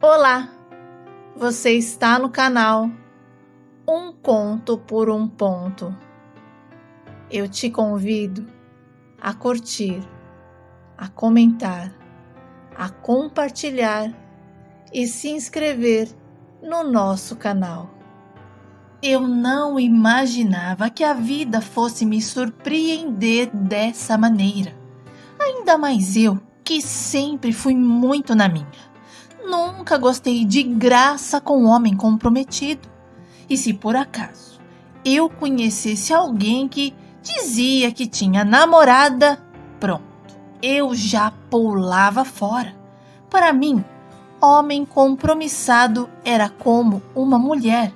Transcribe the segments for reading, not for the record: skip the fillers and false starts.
Olá, você está no canal Um Conto por um Ponto. Eu te convido a curtir, a comentar, a compartilhar e se inscrever no nosso canal. Eu não imaginava que a vida fosse me surpreender dessa maneira. Ainda mais eu, que sempre fui muito na minha. Nunca gostei de graça com homem comprometido. E se por acaso eu conhecesse alguém que dizia que tinha namorada, pronto, eu já pulava fora. Para mim, homem compromissado era como uma mulher.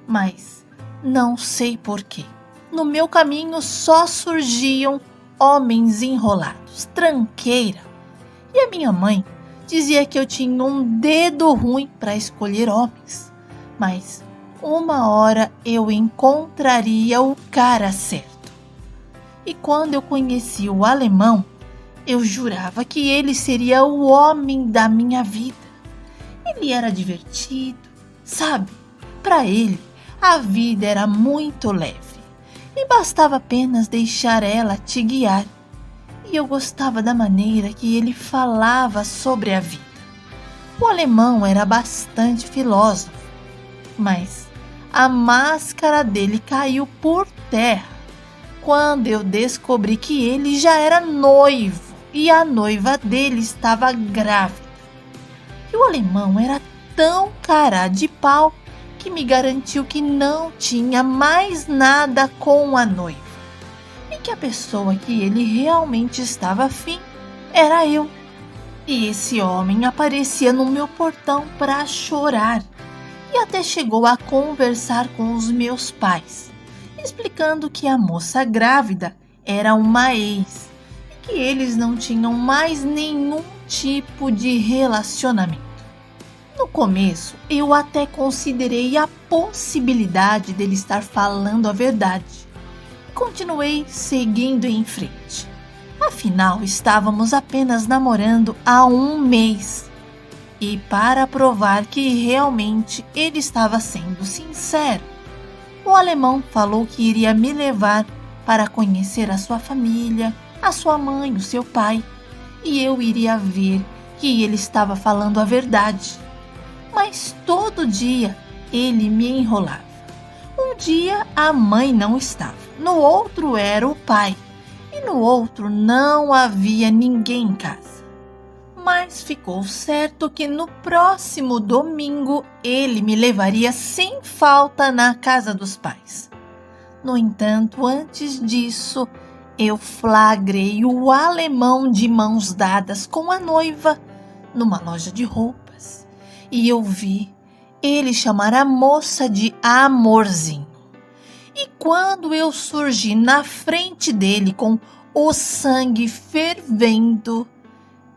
Mas não sei porquê. No meu caminho só surgiam homens enrolados, tranqueira. E a minha mãe dizia que eu tinha um dedo ruim para escolher homens, mas uma hora eu encontraria o cara certo. E quando eu conheci o alemão, eu jurava que ele seria o homem da minha vida. Ele era divertido, sabe? Para ele, a vida era muito leve e bastava apenas deixar ela te guiar. E eu gostava da maneira que ele falava sobre a vida. O alemão era bastante filósofo, mas a máscara dele caiu por terra quando eu descobri que ele já era noivo e a noiva dele estava grávida. E o alemão era tão cara de pau que me garantiu que não tinha mais nada com a noiva. E que a pessoa que ele realmente estava afim era eu. E esse homem aparecia no meu portão para chorar e até chegou a conversar com os meus pais, explicando que a moça grávida era uma ex e que eles não tinham mais nenhum tipo de relacionamento. No começo, eu até considerei a possibilidade dele estar falando a verdade. Continuei seguindo em frente. Afinal, estávamos apenas namorando há um mês. E para provar que realmente ele estava sendo sincero, o alemão falou que iria me levar para conhecer a sua família, a sua mãe, o seu pai, e eu iria ver que ele estava falando a verdade. Mas todo dia ele me enrolava. Um dia a mãe não estava, no outro era o pai e no outro não havia ninguém em casa. Mas ficou certo que no próximo domingo ele me levaria sem falta na casa dos pais. No entanto, antes disso, eu flagrei o alemão de mãos dadas com a noiva numa loja de roupas e eu vi ele chamar a moça de amorzinho. E quando eu surgi na frente dele com o sangue fervendo,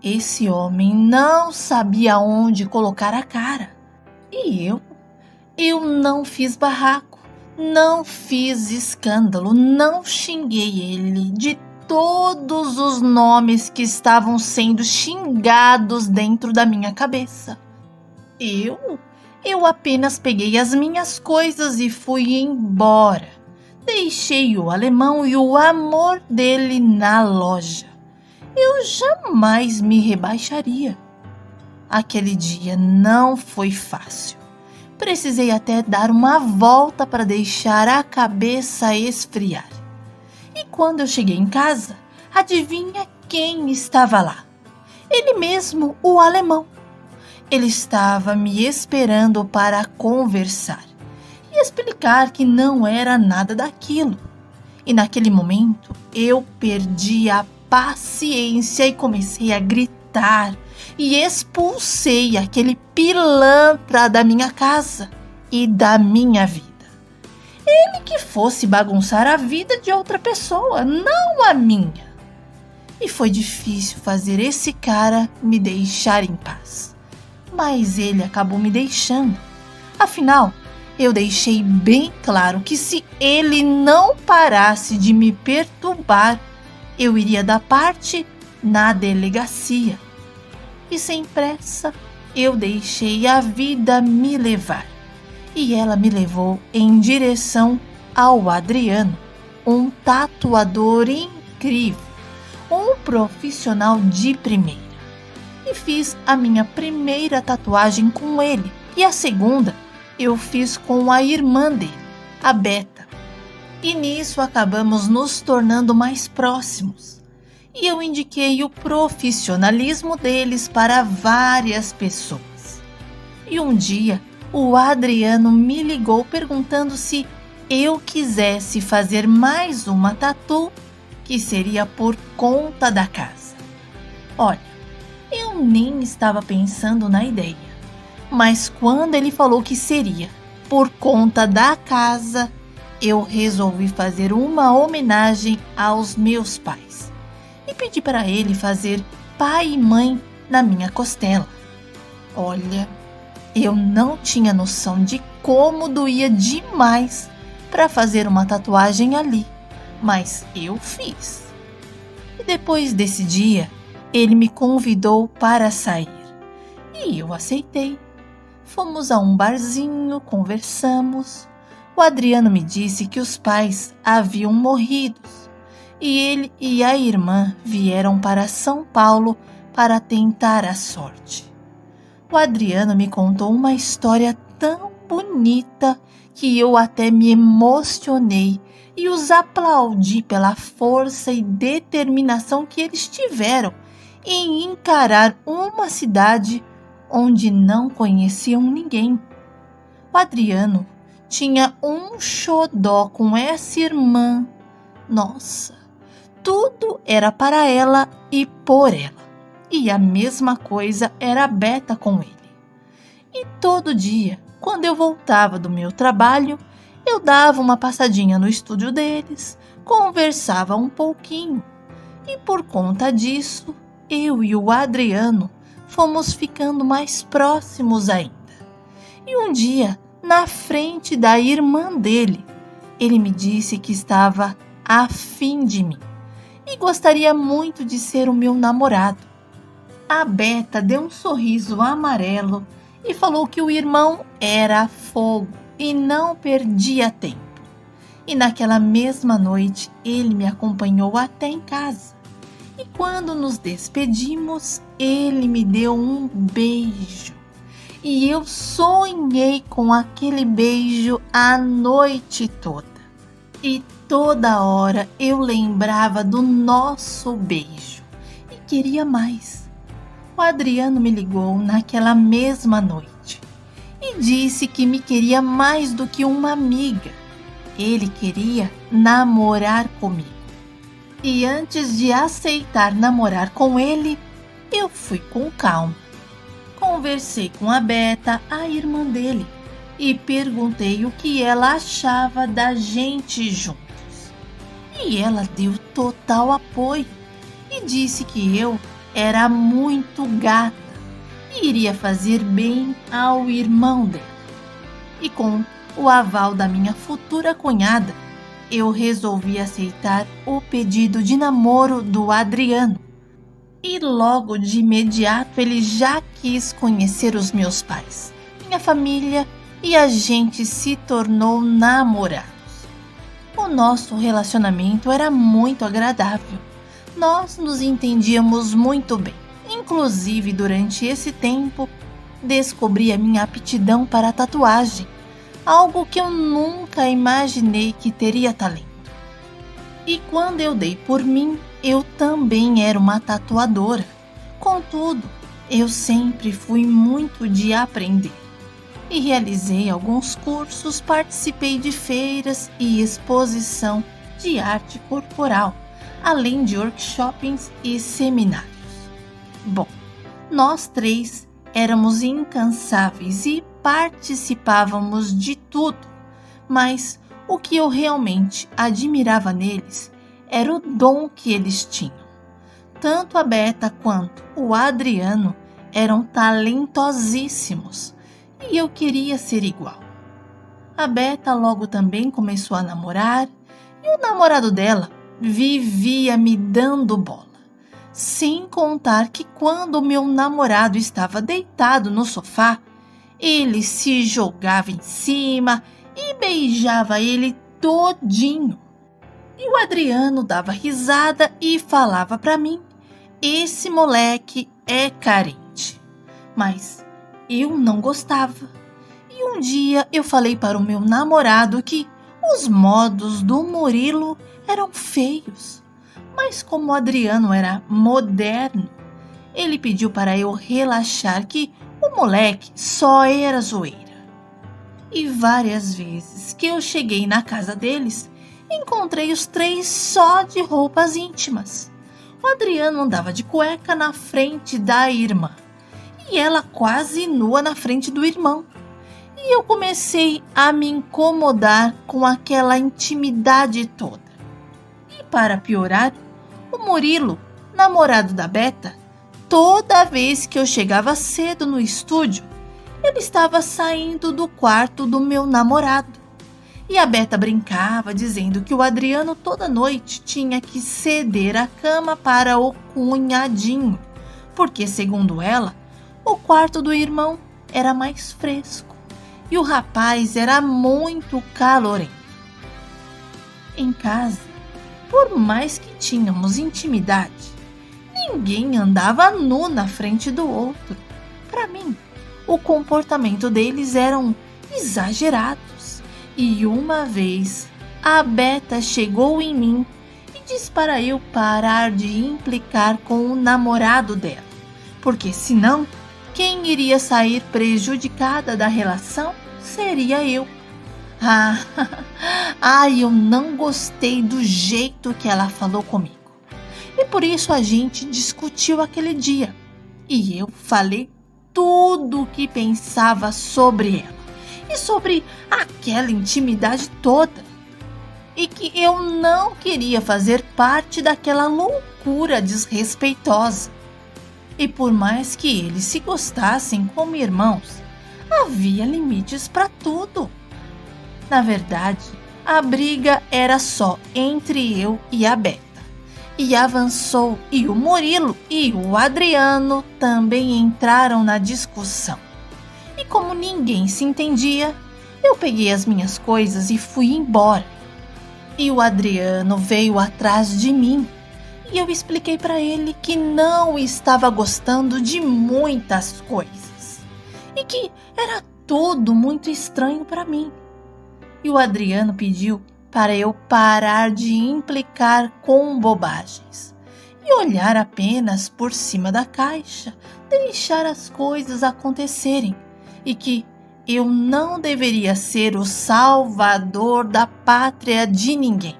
esse homem não sabia onde colocar a cara. E eu não fiz barraco, não fiz escândalo, não xinguei ele de todos os nomes que estavam sendo xingados dentro da minha cabeça. Eu apenas peguei as minhas coisas e fui embora. Deixei o alemão e o amor dele na loja. Eu jamais me rebaixaria. Aquele dia não foi fácil. Precisei até dar uma volta para deixar a cabeça esfriar. E quando eu cheguei em casa, adivinha quem estava lá? Ele mesmo, o alemão. Ele estava me esperando para conversar e explicar que não era nada daquilo. E naquele momento eu perdi a paciência e comecei a gritar e expulsei aquele pilantra da minha casa e da minha vida. Ele que fosse bagunçar a vida de outra pessoa, não a minha. E foi difícil fazer esse cara me deixar em paz. Mas ele acabou me deixando. Afinal, eu deixei bem claro que se ele não parasse de me perturbar, eu iria dar parte na delegacia. E sem pressa, eu deixei a vida me levar. E ela me levou em direção ao Adriano, um tatuador incrível, um profissional de primeira. E fiz a minha primeira tatuagem com ele, e a segunda eu fiz com a irmã dele, a Beta. E nisso acabamos nos tornando mais próximos. E eu indiquei o profissionalismo deles para várias pessoas. E um dia, o Adriano me ligou perguntando se eu quisesse fazer mais uma tatu, que seria por conta da casa. Olha, eu nem estava pensando na ideia, mas quando ele falou que seria por conta da casa, eu resolvi fazer uma homenagem aos meus pais e pedi para ele fazer pai e mãe na minha costela. Olha, eu não tinha noção de como doía demais para fazer uma tatuagem ali, mas eu fiz. E depois desse dia, ele me convidou para sair e eu aceitei. Fomos a um barzinho, conversamos. O Adriano me disse que os pais haviam morrido e ele e a irmã vieram para São Paulo para tentar a sorte. O Adriano me contou uma história tão bonita que eu até me emocionei e os aplaudi pela força e determinação que eles tiveram em encarar uma cidade onde não conheciam ninguém. O Adriano tinha um xodó com essa irmã. Nossa, tudo era para ela e por ela. E a mesma coisa era a Beta com ele. E todo dia, quando eu voltava do meu trabalho, eu dava uma passadinha no estúdio deles, conversava um pouquinho. E por conta disso, eu e o Adriano fomos ficando mais próximos ainda. E um dia, na frente da irmã dele, ele me disse que estava afim de mim e gostaria muito de ser o meu namorado. A Beta deu um sorriso amarelo e falou que o irmão era fogo e não perdia tempo. E naquela mesma noite ele me acompanhou até em casa. E quando nos despedimos, ele me deu um beijo. E eu sonhei com aquele beijo a noite toda. E toda hora eu lembrava do nosso beijo e queria mais. O Adriano me ligou naquela mesma noite e disse que me queria mais do que uma amiga. Ele queria namorar comigo. E antes de aceitar namorar com ele, eu fui com calma. Conversei com a Beta, a irmã dele, e perguntei o que ela achava da gente juntos. E ela deu total apoio e disse que eu era muito gata e iria fazer bem ao irmão dela. E com o aval da minha futura cunhada, eu resolvi aceitar o pedido de namoro do Adriano. E logo de imediato ele já quis conhecer os meus pais, minha família, e a gente se tornou namorados. O nosso relacionamento era muito agradável. Nós nos entendíamos muito bem. Inclusive, durante esse tempo, descobri a minha aptidão para a tatuagem, algo que eu nunca imaginei que teria talento. E quando eu dei por mim, eu também era uma tatuadora. Contudo, eu sempre fui muito de aprender. E realizei alguns cursos, participei de feiras e exposição de arte corporal, além de workshops e seminários. Bom, nós três éramos incansáveis e participávamos de tudo, mas o que eu realmente admirava neles era o dom que eles tinham. Tanto a Beta quanto o Adriano eram talentosíssimos e eu queria ser igual. A Beta logo também começou a namorar e o namorado dela vivia me dando bola. Sem contar que quando meu namorado estava deitado no sofá, ele se jogava em cima e beijava ele todinho. E o Adriano dava risada e falava para mim: esse moleque é carente. Mas eu não gostava. E um dia eu falei para o meu namorado que os modos do Murilo eram feios. Mas como o Adriano era moderno, ele pediu para eu relaxar que o moleque só era zoeira. E várias vezes que eu cheguei na casa deles, encontrei os três só de roupas íntimas. O Adriano andava de cueca na frente da irmã e ela quase nua na frente do irmão. E eu comecei a me incomodar com aquela intimidade toda. E para piorar, o Murilo, namorado da Beta, toda vez que eu chegava cedo no estúdio, ele estava saindo do quarto do meu namorado. E a Beta brincava dizendo que o Adriano toda noite tinha que ceder a cama para o cunhadinho, porque, segundo ela, o quarto do irmão era mais fresco e o rapaz era muito calorento. Em casa, por mais que tínhamos intimidade, ninguém andava nu na frente do outro. Para mim, o comportamento deles eram exagerados. E uma vez, a Beta chegou em mim e disse para eu parar de implicar com o namorado dela, porque senão, quem iria sair prejudicada da relação seria eu. Eu não gostei do jeito que ela falou comigo. E por isso a gente discutiu aquele dia. E eu falei tudo o que pensava sobre ela e sobre aquela intimidade toda. E que eu não queria fazer parte daquela loucura desrespeitosa. E por mais que eles se gostassem como irmãos, havia limites para tudo. Na verdade, a briga era só entre eu e a Beta. E avançou e o Murilo e o Adriano também entraram na discussão. E como ninguém se entendia, eu peguei as minhas coisas e fui embora. E o Adriano veio atrás de mim e eu expliquei para ele que não estava gostando de muitas coisas e que era tudo muito estranho para mim. E o Adriano pediu para eu parar de implicar com bobagens e olhar apenas por cima da caixa, deixar as coisas acontecerem e que eu não deveria ser o salvador da pátria de ninguém.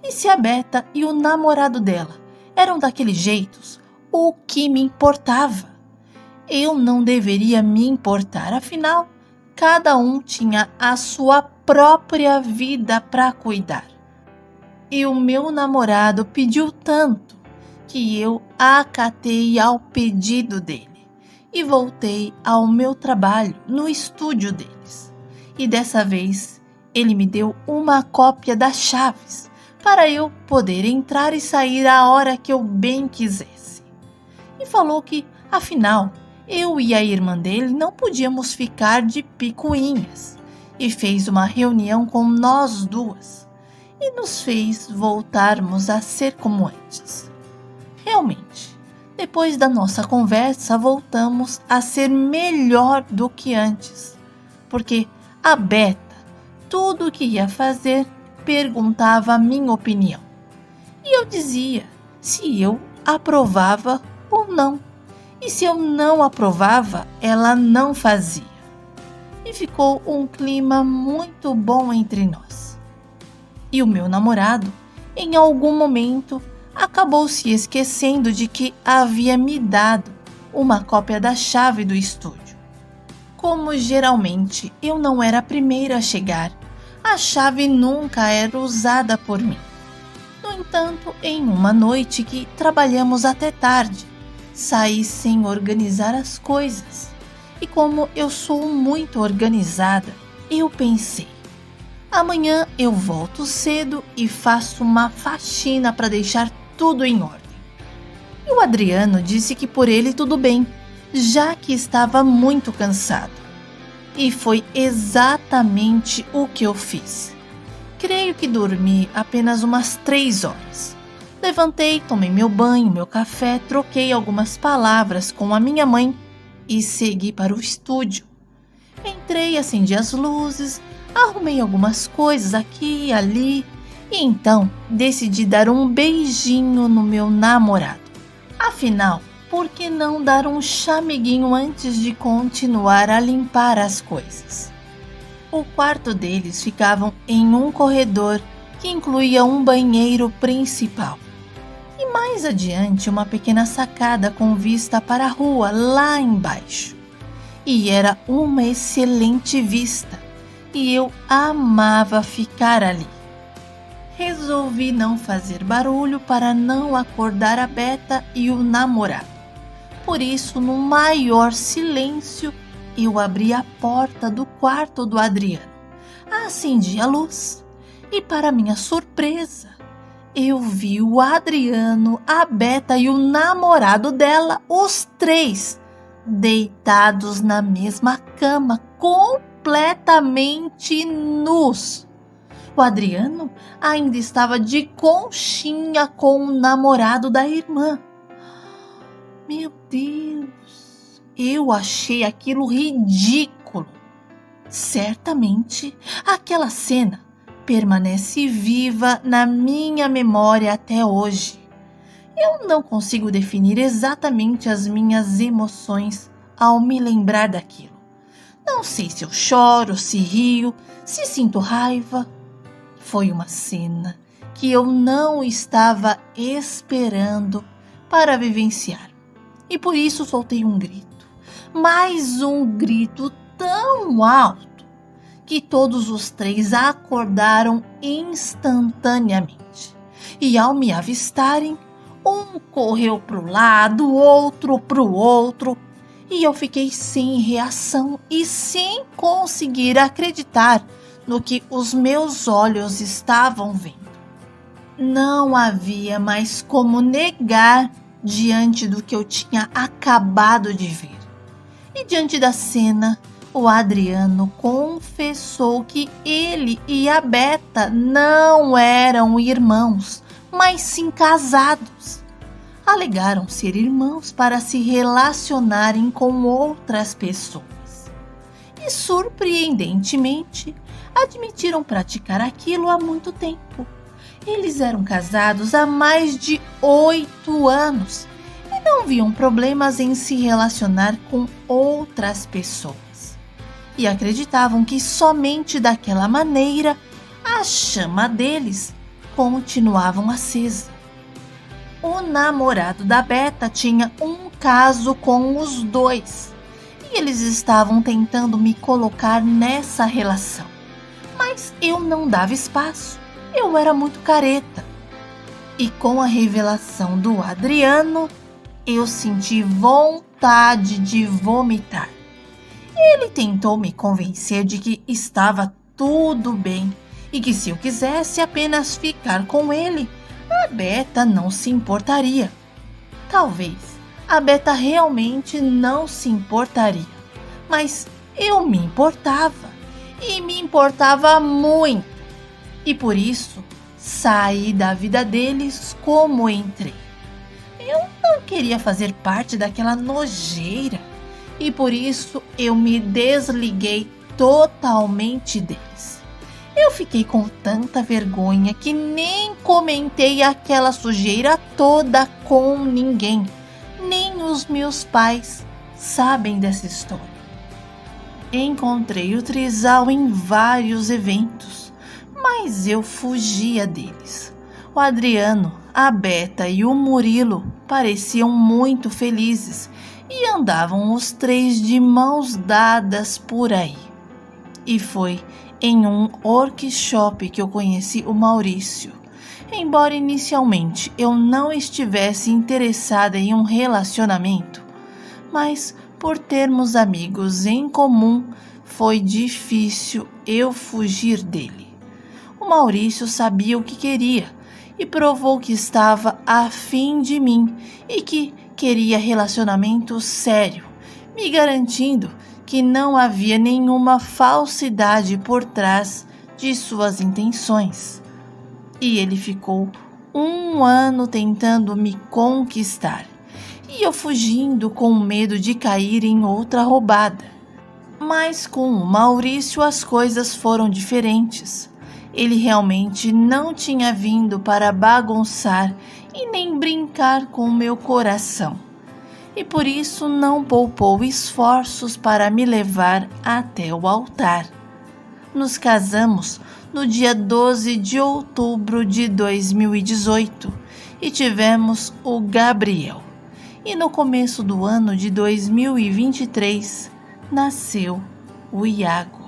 E se a Beta e o namorado dela eram daqueles jeitos, o que me importava? Eu não deveria me importar, afinal, cada um tinha a sua própria vida para cuidar. E o meu namorado pediu tanto que eu acatei ao pedido dele e voltei ao meu trabalho no estúdio deles. E dessa vez ele me deu uma cópia das chaves para eu poder entrar e sair a hora que eu bem quisesse. E falou que, afinal, eu e a irmã dele não podíamos ficar de picuinhas. E fez uma reunião com nós duas e nos fez voltarmos a ser como antes. Realmente, depois da nossa conversa, voltamos a ser melhor do que antes, porque a Beta, tudo o que ia fazer, perguntava a minha opinião. E eu dizia se eu aprovava ou não. E se eu não aprovava, ela não fazia. E ficou um clima muito bom entre nós. E o meu namorado, em algum momento, acabou se esquecendo de que havia me dado uma cópia da chave do estúdio. Como geralmente eu não era a primeira a chegar, a chave nunca era usada por mim. No entanto, em uma noite que trabalhamos até tarde, saí sem organizar as coisas. E como eu sou muito organizada, eu pensei: amanhã eu volto cedo e faço uma faxina para deixar tudo em ordem. E o Adriano disse que por ele tudo bem, já que estava muito cansado. E foi exatamente o que eu fiz. Creio que dormi apenas umas 3 horas. Levantei, tomei meu banho, meu café, troquei algumas palavras com a minha mãe e segui para o estúdio. Entrei, acendi as luzes, arrumei algumas coisas aqui e ali e então decidi dar um beijinho no meu namorado. Afinal, por que não dar um chameguinho antes de continuar a limpar as coisas? O quarto deles ficava em um corredor que incluía um banheiro principal. E mais adiante uma pequena sacada com vista para a rua lá embaixo. E era uma excelente vista, e eu amava ficar ali. Resolvi não fazer barulho para não acordar a Beta e o namorado. Por isso, no maior silêncio, eu abri a porta do quarto do Adriano, acendi a luz e, para minha surpresa, eu vi o Adriano, a Beta e o namorado dela, os três, deitados na mesma cama, completamente nus. O Adriano ainda estava de conchinha com o namorado da irmã. Meu Deus, eu achei aquilo ridículo. Certamente, aquela cena permanece viva na minha memória até hoje. Eu não consigo definir exatamente as minhas emoções ao me lembrar daquilo. Não sei se eu choro, se rio, se sinto raiva. Foi uma cena que eu não estava esperando para vivenciar. E por isso soltei um grito. Mais um grito tão alto que todos os três acordaram instantaneamente. E ao me avistarem, um correu para o lado, outro para o outro, e eu fiquei sem reação e sem conseguir acreditar no que os meus olhos estavam vendo. Não havia mais como negar diante do que eu tinha acabado de ver. E diante da cena, o Adriano confessou que ele e a Beta não eram irmãos, mas sim casados. Alegaram ser irmãos para se relacionarem com outras pessoas. E, surpreendentemente, admitiram praticar aquilo há muito tempo. Eles eram casados há mais de 8 anos e não viam problemas em se relacionar com outras pessoas. E acreditavam que somente daquela maneira a chama deles continuavam acesa. O namorado da Beta tinha um caso com os dois e eles estavam tentando me colocar nessa relação. Mas eu não dava espaço, eu era muito careta. E com a revelação do Adriano, eu senti vontade de vomitar. Ele tentou me convencer de que estava tudo bem e que se eu quisesse apenas ficar com ele, a Beta não se importaria. Talvez a Beta realmente não se importaria, mas eu me importava e me importava muito. E por isso saí da vida deles como entrei. Eu não queria fazer parte daquela nojeira e por isso eu me desliguei totalmente deles. Eu fiquei com tanta vergonha que nem comentei aquela sujeira toda com ninguém. Nem os meus pais sabem dessa história. Encontrei o trisal em vários eventos, mas eu fugia deles. O Adriano, a Beta e o Murilo pareciam muito felizes e andavam os três de mãos dadas por aí. E foi em um workshop que eu conheci o Maurício. Embora inicialmente eu não estivesse interessada em um relacionamento, mas por termos amigos em comum, foi difícil eu fugir dele. O Maurício sabia o que queria e provou que estava afim de mim e que queria relacionamento sério, me garantindo que não havia nenhuma falsidade por trás de suas intenções. E ele ficou 1 ano tentando me conquistar, e eu fugindo com medo de cair em outra roubada. Mas com o Maurício as coisas foram diferentes. Ele realmente não tinha vindo para bagunçar e nem brincar com meu coração. E por isso não poupou esforços para me levar até o altar. Nos casamos no dia 12 de outubro de 2018 e tivemos o Gabriel. E no começo do ano de 2023 nasceu o Iago.